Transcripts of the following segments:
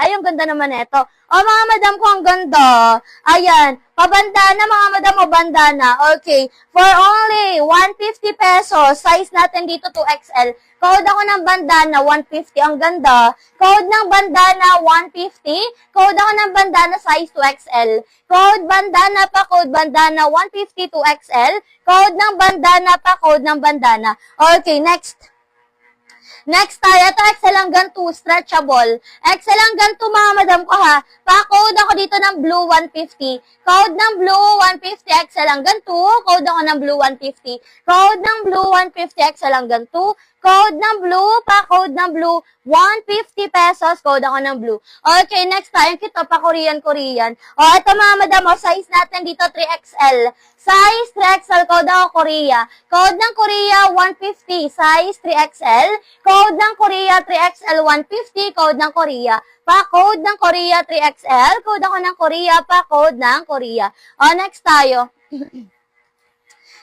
Ay, ang ganda naman ito. O, mga madam ko, ang ganda. Ayan. Pabandana, mga madam o bandana. Okay. For only 150 pesos. Size natin dito 2XL. Code ako ng bandana, 150. Ang ganda. Code ng bandana, 150. Code ako ng bandana, size 2XL. Code bandana pa, code bandana, 150 2XL. Code ng bandana pa, code ng bandana. Okay, next. Next tayo, ito XL hanggang 2, stretchable. XL hanggang 2, mga madam ko ha. Pa-code ako dito ng blue 150. Code ng blue 150, XL hanggang 2. Code ako ng blue 150. Code ng blue 150, XL hanggang 2. Code ng blue, pa-code ng blue, 150 pesos. Code ako ng blue. Okay, next tayo, kito pa Korean. O, ito mga madam, size natin dito 3XL. Size 3XL, code ako Korea. Code ng Korea, 150. Size 3XL. Code ng Korea, 3XL, 150. Code ng Korea. Pa-code ng Korea, 3XL. Code ako ng Korea, pa-code ng Korea. O, next tayo.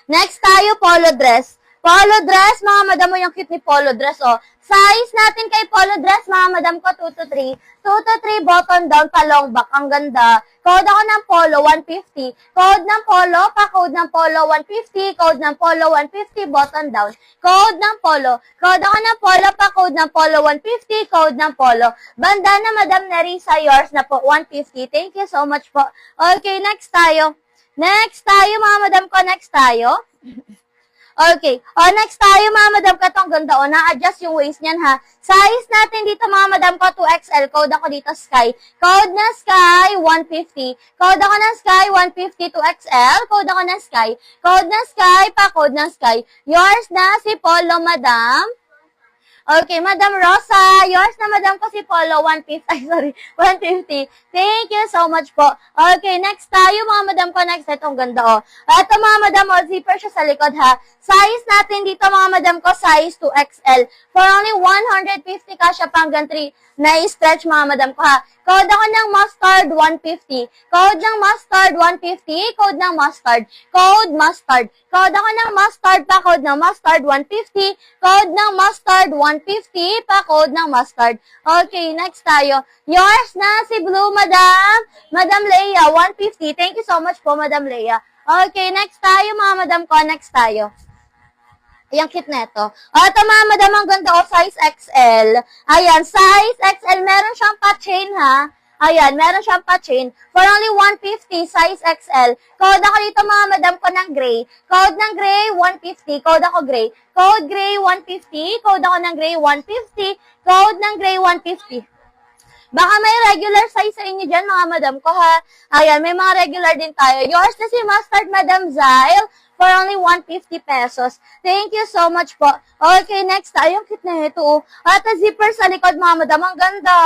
Next tayo, polo dress. Polo dress, mga madam mo yung cute ni polo dress, o. Size natin kay polo dress, mga madam ko, 2 to 3. 2 to 3, button down, pa long back. Ang ganda. Code ako ng polo, 150. Code ng polo, pa-code ng polo, 150. Code ng polo, 150, button down. Code ng polo. Code ako ng polo, pa-code ng polo, 150. Code ng polo. Bandana, Madam Nerissa, yours na po, 150. Thank you so much po. Okay, next tayo. Next tayo, mga madam ko, next tayo. Okay. O, next tayo, mga madam ko. Itong ganda. O, na-adjust yung waist niyan, ha. Size natin dito, mga madam ko, 2XL. Code ako dito, Sky. Code na Sky, 150. Code ako ng Sky, 150, 2XL. Code ako ng Sky. Code na Sky, pa-code ng Sky. Yours na si Polo, madam. Okay, Madam Rosa, yours na madam ko si Polo, 150, ay sorry, 150. Thank you so much po. Okay, next tayo mga madam ko, next, itong ganda o. Ito mga madam o, zipper siya sa likod ha. Size natin dito mga madam ko, size 2XL. For only 150 kasya panggang 3 na i-stretch mga madam ko ha. Code ako ng mustard, 150. Code ng mustard, 150. Code ng mustard. Code mustard. Code ako ng mustard pa, code ng mustard, 150. Code ng mustard, 150 pa, code ng mustard. Okay, next tayo. Yours na si Blue, madam. Madam Leia, 150. Thank you so much po, Madam Leia. Okay, next tayo mga madam ko, next tayo. Ayan, cute na ito. O, ito mga madam, ang ganda o, size XL. Ayan, size XL. Meron siyang pa-chain, ha? Ayan, meron siyang pa-chain. For only 150, size XL. Code ako dito, mga madam ko, ng gray. Code ng gray, 150. Code ako gray. Code gray, 150. Code ako ng gray, 150. Code ng gray, 150. Baka may regular size sa inyo dyan, mga madam ko, ha? Ayan, may mga regular din tayo. Yours na si Mustard, Madam Zyle, for only 150 pesos. Thank you so much po. Okay, next tayo. Ang cute na ito. At zipper sa likod, mga madam. Ang ganda.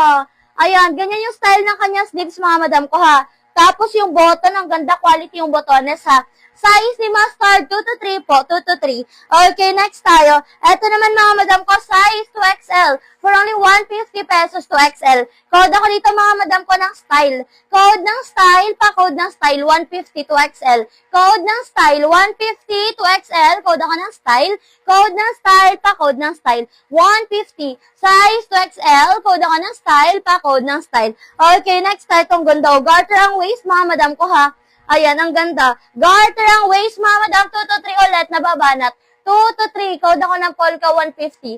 Ayan, ganyan yung style ng kanyang sleeves, mga madam ko, ha? Tapos yung button, ang ganda quality yung botones, ha? Size ni Mustard, 2 to 3 po, 2 to 3. Okay, next tayo. Ito naman mga madam ko, size 2XL. For only 150 pesos 2XL. Code ako dito mga madam ko ng style. Code ng style, pa-code ng style, 150 2XL. Code ng style, 150 2XL. Code ako ng style. Code ng style, pa-code ng style, 150. Size 2XL. Code ako ng style, pa-code ng style. Okay, next tayo itong ganda. Garter ang waist mga madam ko ha. Ayan, ang ganda. Garter ang waist, mga madam. 2 to 3 ulit, nababanat. 2 to 3. Code ako ng Polka 150.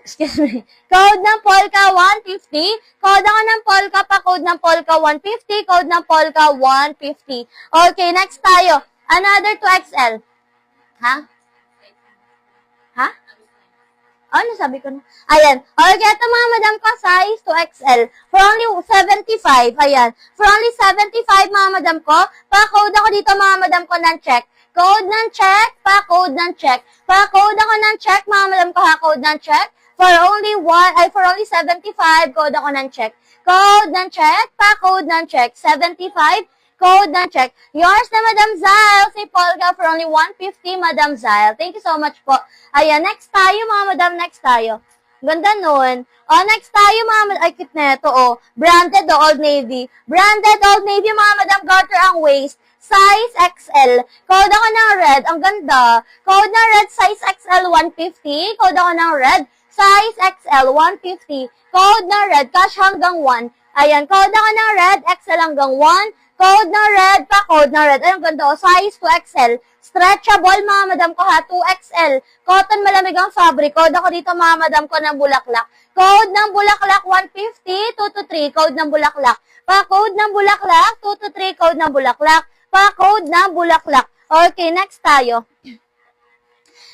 Excuse me. Code ng Polka 150. Code ako ng Polka pa. Code ng Polka 150. Code ng Polka 150. Okay, next tayo. Another 2XL. Ha? Ha? Ano sabi ko na? Ayan. Okay, ito mga madam ko, size 2XL. For only 75. Ayan. For only 75, mga madam ko. Pa-code ako dito, mga madam ko, ng check. Code ng check. Pa-code ng check. Pa-code ako ng check, mga madam ko, ha? Code ng check. For only 75, code ako ng check. Code ng check. Pa-code ng check. 75. Code ng check. Yours na, Madam Zyle. Si Polka for only 150, Madam Zyle. Thank you so much po. Ayan, next tayo, mga madam. Next tayo. Ganda nun. Next tayo, mga madam. Ay, cute na ito, Branded, Old Navy. Branded, Old Navy, mga madam. Garter ang waist. Size XL. Code ako ng red. Ang ganda. Code ng red, size XL, 150. Code ako ng red, size XL, 150. Code ng red, cash hanggang 1. Ayan, code ako ng red, XL hanggang 1. Code ng red, pa-code ng red. Ay, ang ganda, size 2XL. Stretchable, mga madam ko ha, 2XL. Cotton, malamig ang fabric. Code ako dito, mga madam ko, ng bulaklak. Code ng bulaklak, 150, 2 to 3. Code ng bulaklak. Pa-code ng bulaklak, 2 to 3. Code ng bulaklak. Pa-code ng bulaklak. Okay, next tayo.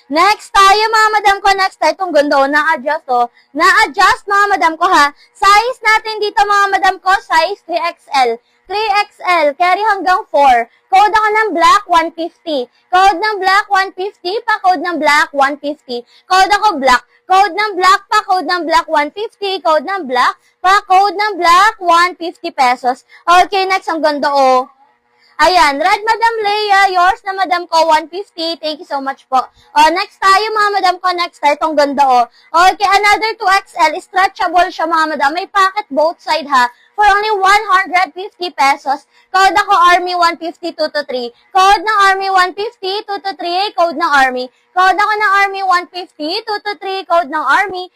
Next tayo, mga madam ko. Next tayo, itong ganda, na-adjust, Na-adjust, mga madam ko, ha. Size natin dito, mga madam ko, size 3XL. 3XL, carry hanggang 4. Code ako ng black, 150. Code ng black, 150. Pa-code ng black, 150. Code ako black. Code ng black, pa-code ng black, 150. Code ng black, pa-code ng black, 150 pesos. Okay, next, ang ganda, Ayan, red, Madam Leia, yours na madam ko, 150. Thank you so much po. Next tayo, mga madam ko, next tayo, itong ganda, Okay, another 2XL, stretchable siya, mga madam. May pocket both side, ha, for only 150 pesos. Code ako Army 150, 2 to 3. Code ng Army 150, 2 to 3. Code ng Army. Code ako ng Army 150, 2 to 3. Code ng Army.